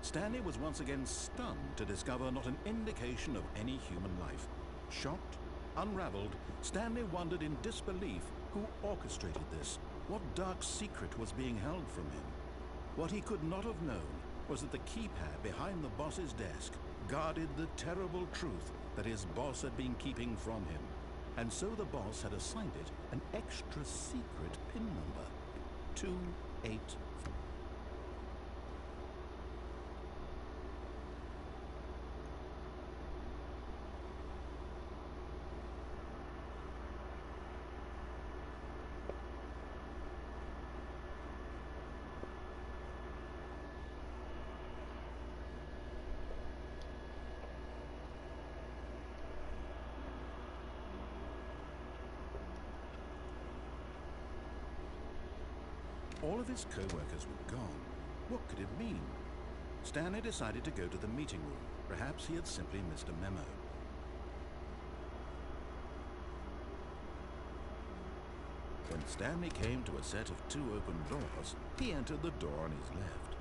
Stanley was once again stunned to discover not an indication of any human life. Shocked, unraveled, Stanley wondered in disbelief who orchestrated this, what dark secret was being held from him. What he could not have known was that the keypad behind the boss's desk guarded the terrible truth that his boss had been keeping from him. And so the boss had assigned it an extra secret PIN number, 284. All of his co-workers were gone. What could it mean? Stanley decided to go to the meeting room. Perhaps he had simply missed a memo. When Stanley came to a set of 2 open doors, he entered the door on his left.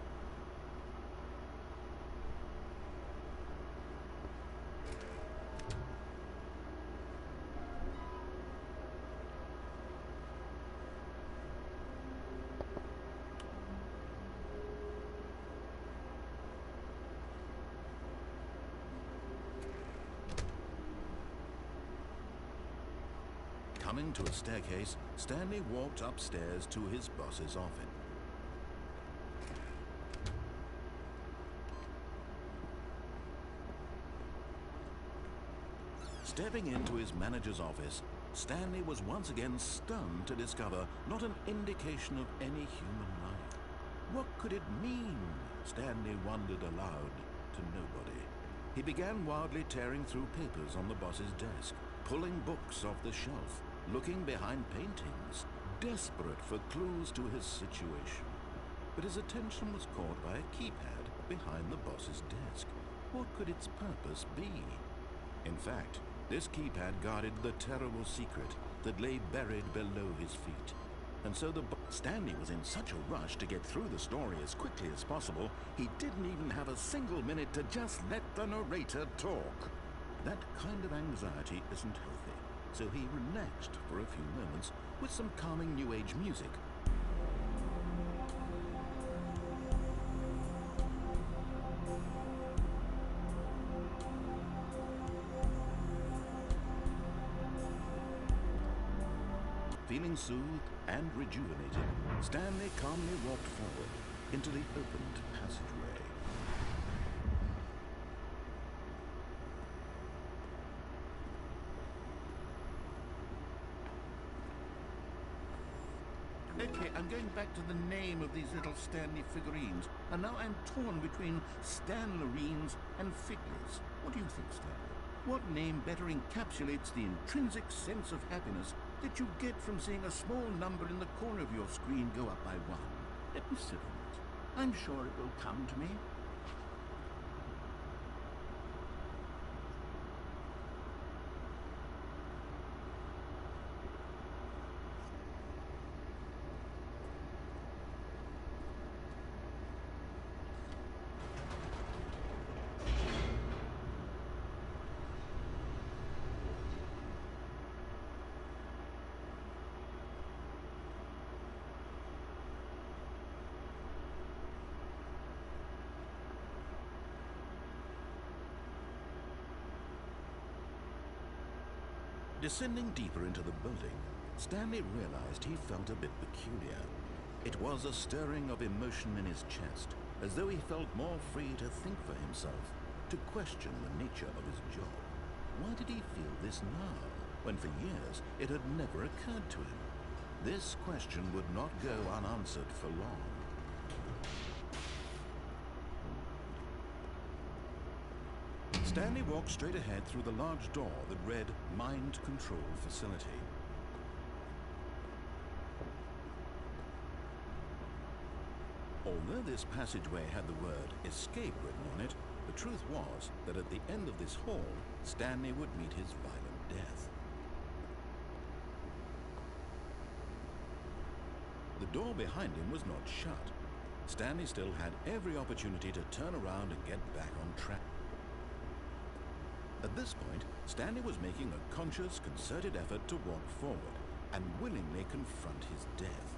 Coming to a staircase, Stanley walked upstairs to his boss's office. Stepping into his manager's office, Stanley was once again stunned to discover not an indication of any human life. What could it mean? Stanley wondered aloud to nobody. He began wildly tearing through papers on the boss's desk, pulling books off the shelf, looking behind paintings, desperate for clues to his situation. But his attention was caught by a keypad behind the boss's desk. What could its purpose be? In fact, this keypad guarded the terrible secret that lay buried below his feet. And so Stanley was in such a rush to get through the story as quickly as possible, he didn't even have a single minute to just let the narrator talk. That kind of anxiety isn't healthy, so he relaxed for a few moments with some calming New Age music. Feeling soothed and rejuvenated, Stanley calmly walked forward into the opened passageway. Okay, I'm going back to the name of these little Stanley figurines, and now I'm torn between Stanlerines and Figlets. What do you think, Stanley? What name better encapsulates the intrinsic sense of happiness that you get from seeing a small number in the corner of your screen go up by 1? Let me sit on it. I'm sure it will come to me. Descending deeper into the building, Stanley realized he felt a bit peculiar. It was a stirring of emotion in his chest, as though he felt more free to think for himself, to question the nature of his job. Why did he feel this now, when for years it had never occurred to him? This question would not go unanswered for long. Stanley walked straight ahead through the large door that read Mind Control Facility. Although this passageway had the word Escape written on it, the truth was that at the end of this hall, Stanley would meet his violent death. The door behind him was not shut. Stanley still had every opportunity to turn around and get back on track. At this point, Stanley was making a conscious, concerted effort to walk forward and willingly confront his death.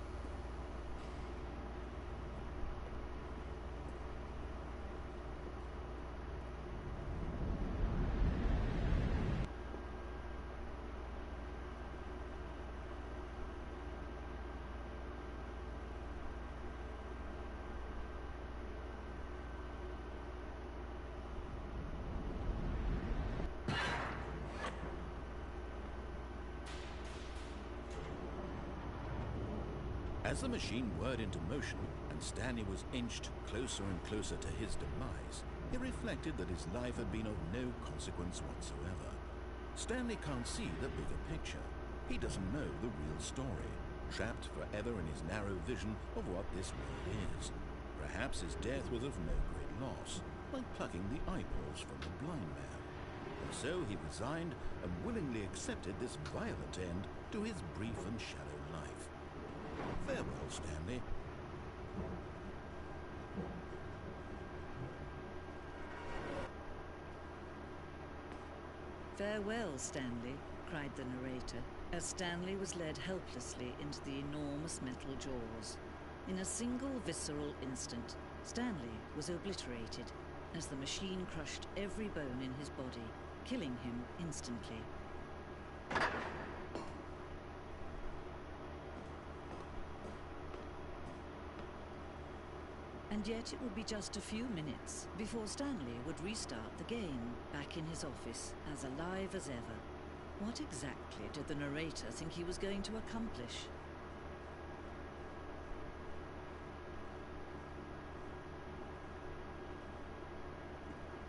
As the machine whirred into motion and Stanley was inched closer and closer to his demise, he reflected that his life had been of no consequence whatsoever. Stanley can't see the bigger picture. He doesn't know the real story, trapped forever in his narrow vision of what this world is. Perhaps his death was of no great loss, like plucking the eyeballs from the blind man. And so he resigned and willingly accepted this violent end to his brief and shallow life. Farewell, Stanley. Farewell, Stanley, cried the narrator, as Stanley was led helplessly into the enormous metal jaws. In a single visceral instant, Stanley was obliterated as the machine crushed every bone in his body, killing him instantly. And yet it would be just a few minutes before Stanley would restart the game, back in his office, as alive as ever. What exactly did the narrator think he was going to accomplish?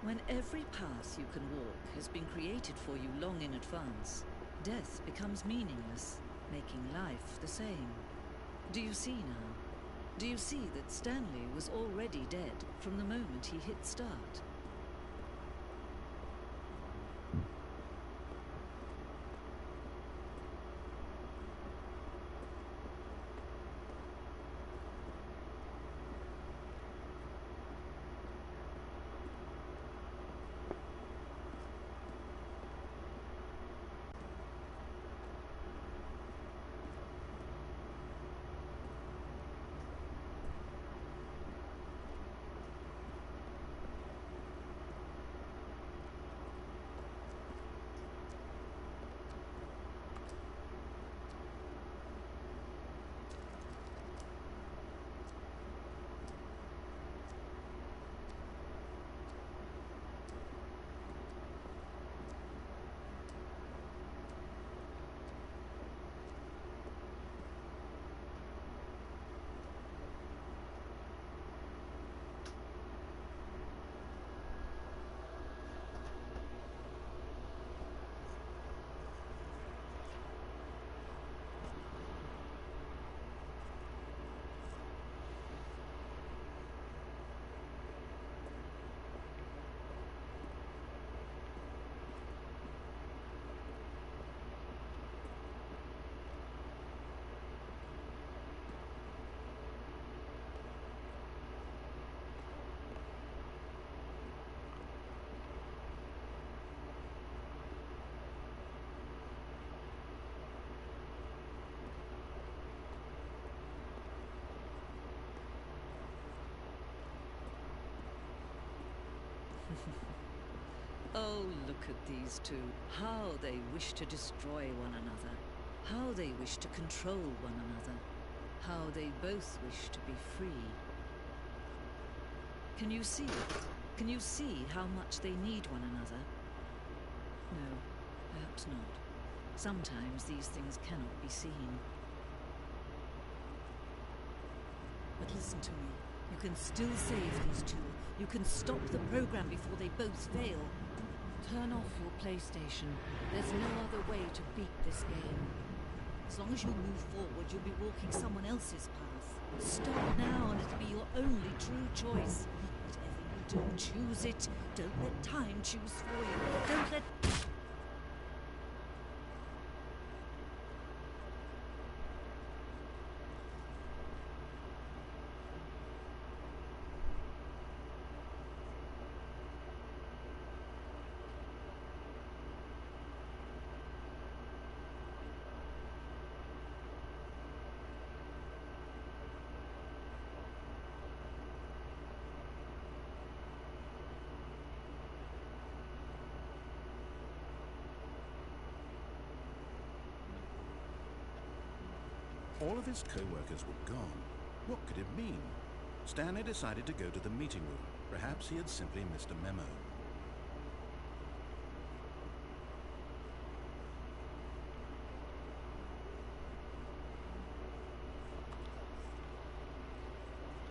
When every path you can walk has been created for you long in advance, death becomes meaningless, making life the same. Do you see now? Do you see that Stanley was already dead from the moment he hit start? Oh, look at these two. How they wish to destroy one another. How they wish to control one another. How they both wish to be free. Can you see it? Can you see how much they need one another? No, perhaps not. Sometimes these things cannot be seen. But listen to me. You can still save these two. You can stop the program before they both fail. Turn off your PlayStation. There's no other way to beat this game. As long as you move forward, you'll be walking someone else's path. Stop now and it'll be your only true choice. Whatever you do, choose it. Don't let time choose for you. Don't let... All of his co-workers were gone. What could it mean? Stanley decided to go to the meeting room. Perhaps he had simply missed a memo.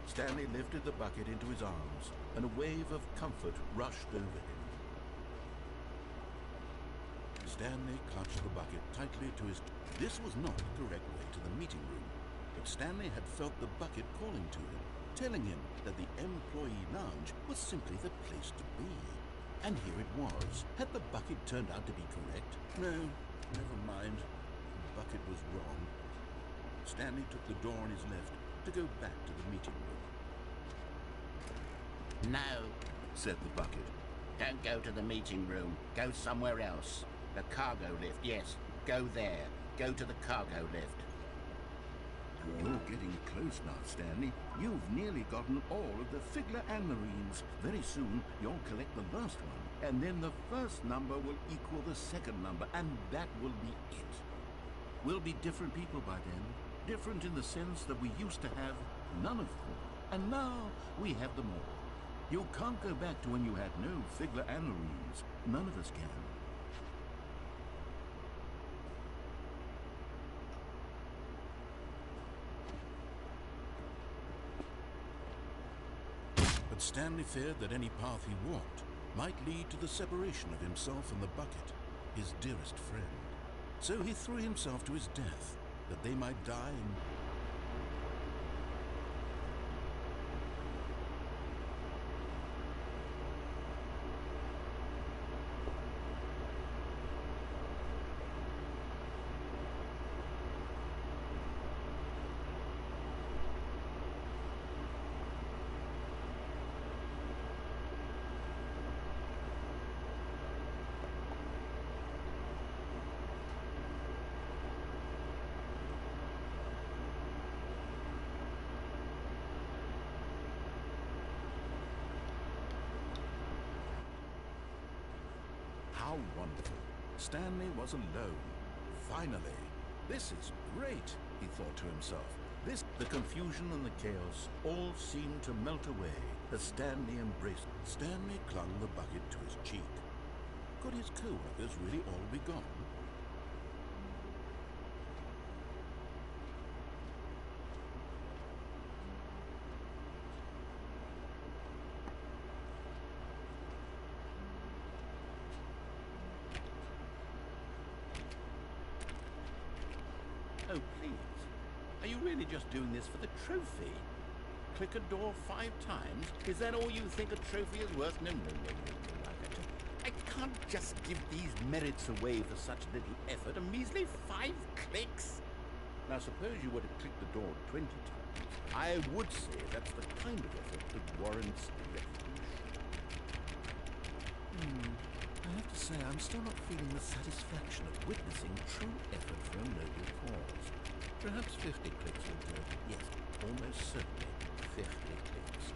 Stanley lifted the bucket into his arms, and a wave of comfort rushed over him. Stanley clutched the bucket tightly to his... This was not the correct way to the meeting room, but Stanley had felt the bucket calling to him, telling him that the employee lounge was simply the place to be. And here it was. Had the bucket turned out to be correct? No, never mind. The bucket was wrong. Stanley took the door on his left to go back to the meeting room. No, said the bucket. don't go to the meeting room. Go somewhere else. The cargo lift, yes. Go there. Go to the cargo lift. You're getting close now, Stanley. You've nearly gotten all of the Figler and Marines. Very soon, you'll collect the last one, and then the first number will equal the second number, and that will be it. We'll be different people by then. Different in the sense that we used to have none of them, and now we have them all. You can't go back to when you had no Figler and Marines. None of us can. But Stanley feared that any path he walked might lead to the separation of himself and the bucket, his dearest friend. So he threw himself to his death, that they might die in... How wonderful. Stanley was alone. Finally. This is great, he thought to himself. The confusion and the chaos all seemed to melt away as Stanley embraced. Stanley clung the bucket to his cheek. Could his co-workers really all be gone? Oh, please. Are you really just doing this for the trophy? Click a door 5 times? Is that all you think a trophy is worth? No. I can't just give these merits away for such little effort. A measly 5 clicks? Now, suppose you were to click the door 20 times. I would say that's the kind of effort that warrants recognition. I have to say, I'm still not feeling the satisfaction of witnessing true effort for a noble cause. Perhaps 50 clicks will do. Yes, almost certainly 50 clicks.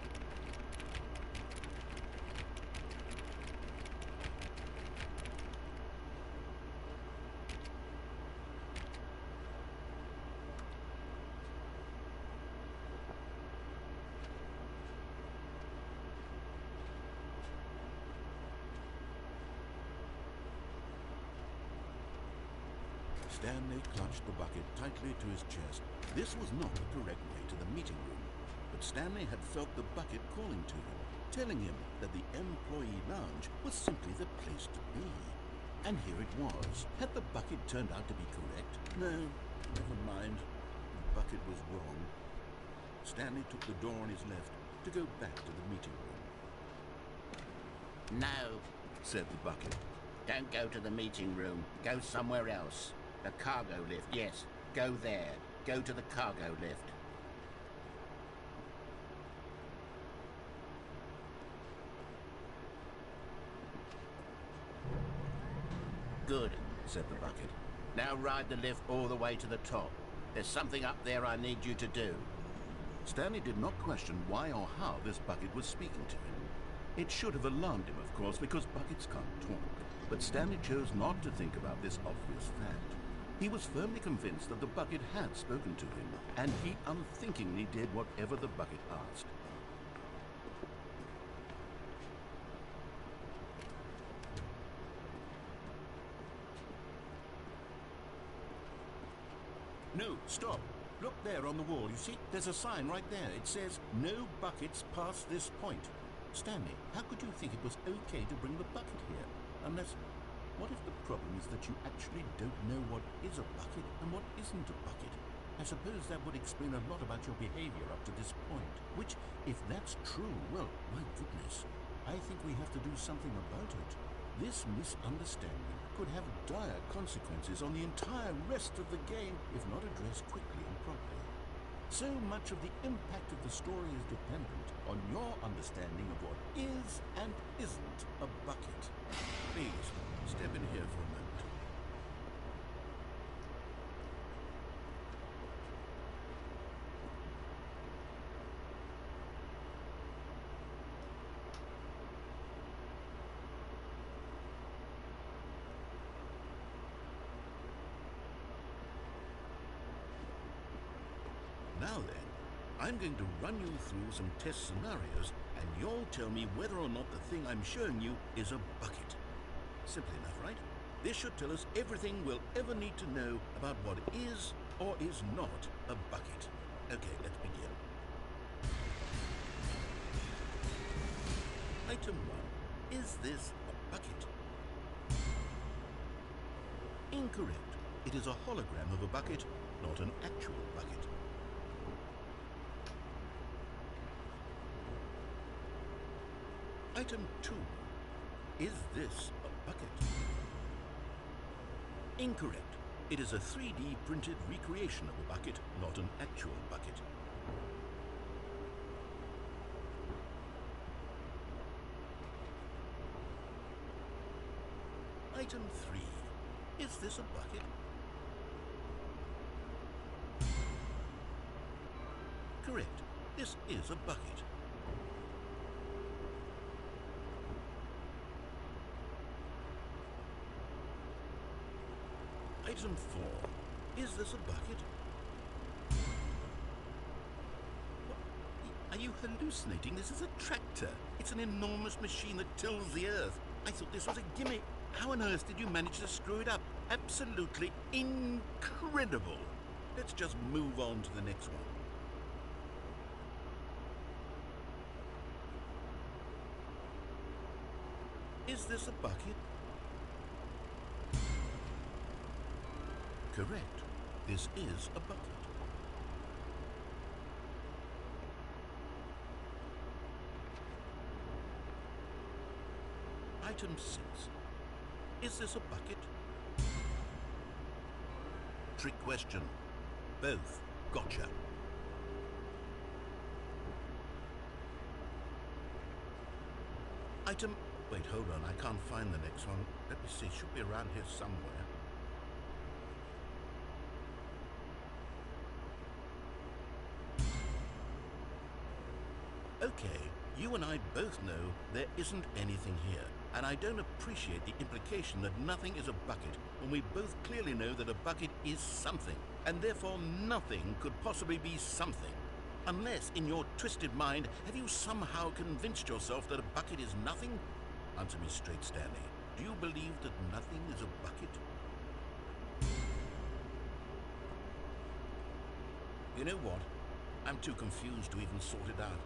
Stanley clutched the bucket tightly to his chest. This was not the correct way to the meeting room, but Stanley had felt the bucket calling to him, telling him that the employee lounge was simply the place to be. And here it was. Had the bucket turned out to be correct? No, never mind. The bucket was wrong. Stanley took the door on his left to go back to the meeting room. No, said the bucket. don't go to the meeting room. Go somewhere else. The cargo lift, yes. Go there. Go to the cargo lift. Good, said the bucket. now ride the lift all the way to the top. There's something up there I need you to do. Stanley did not question why or how this bucket was speaking to him. It should have alarmed him, of course, because buckets can't talk. But Stanley chose not to think about this obvious fact. He was firmly convinced that the bucket had spoken to him, and he unthinkingly did whatever the bucket asked. No, stop. Look there on the wall, you see? There's a sign right there. It says, "No buckets past this point." Stanley, how could you think it was okay to bring the bucket here? Unless, what if the problem is that you actually don't know what is a bucket and what isn't a bucket? I suppose that would explain a lot about your behavior up to this point. Which, if that's true, well, my goodness, I think we have to do something about it. This misunderstanding could have dire consequences on the entire rest of the game if not addressed quickly and properly. So much of the impact of the story is dependent on your understanding of what is and isn't a bucket. Please, step in here for a moment. Now then, I'm going to run you through some test scenarios, and you'll tell me whether or not the thing I'm showing you is a bucket. Simple enough, right? This should tell us everything we'll ever need to know about what is or is not a bucket. Okay, let's begin. Item 1. Is this a bucket? Incorrect. It is a hologram of a bucket, not an actual bucket. Item 2. Is this a bucket? Incorrect. It is a 3D printed recreation of a bucket, not an actual bucket. Item 3. Is this a bucket? Correct. This is a bucket. Item 4. Is this a bucket? What? Are you hallucinating? This is a tractor. It's an enormous machine that tills the earth. I thought this was a gimmick. How on earth did you manage to screw it up? Absolutely incredible. Let's just move on to the next one. Is this a bucket? Correct. This is a bucket. Item 6. Is this a bucket? Trick question. Both. Gotcha. Item... Wait, hold on. I can't find the next one. Let me see. Should be around here somewhere. Okay, you and I both know there isn't anything here, and I don't appreciate the implication that nothing is a bucket when we both clearly know that a bucket is something, and therefore nothing could possibly be something. Unless, in your twisted mind, have you somehow convinced yourself that a bucket is nothing? Answer me straight, Stanley. Do you believe that nothing is a bucket? You know what? I'm too confused to even sort it out.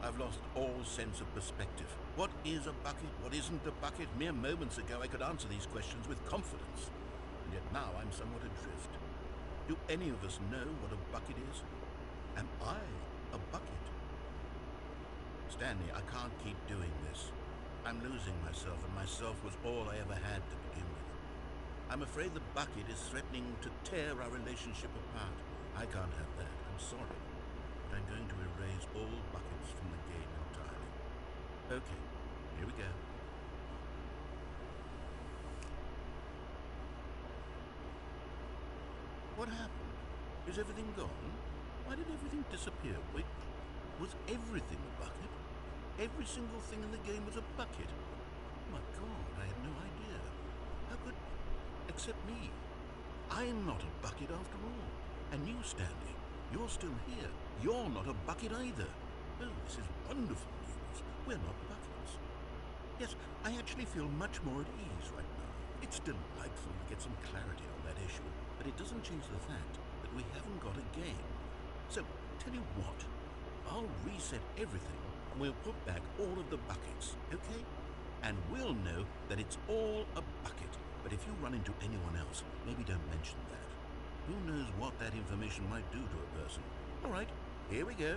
I've lost all sense of perspective. What is a bucket? What isn't a bucket? Mere moments ago I could answer these questions with confidence. And yet now I'm somewhat adrift. Do any of us know what a bucket is? Am I a bucket? Stanley, I can't keep doing this. I'm losing myself, and myself was all I ever had to begin with. I'm afraid the bucket is threatening to tear our relationship apart. I can't have that. I'm sorry. But I'm going to erase all buckets from the game entirely. Okay, here we go. What happened? Is everything gone? Why did everything disappear? Wait, was everything a bucket? Every single thing in the game was a bucket? Oh my God, I had no idea. How could... except me. I'm not a bucket after all. And you, Stanley, you're still here. You're not a bucket either. Oh, this is wonderful news. We're not buckets. Yes, I actually feel much more at ease right now. It's delightful to get some clarity on that issue, but it doesn't change the fact that we haven't got a game. So, tell you what, I'll reset everything and we'll put back all of the buckets, okay? And we'll know that it's all a bucket. But if you run into anyone else, maybe don't mention that. Who knows what that information might do to a person? All right, here we go.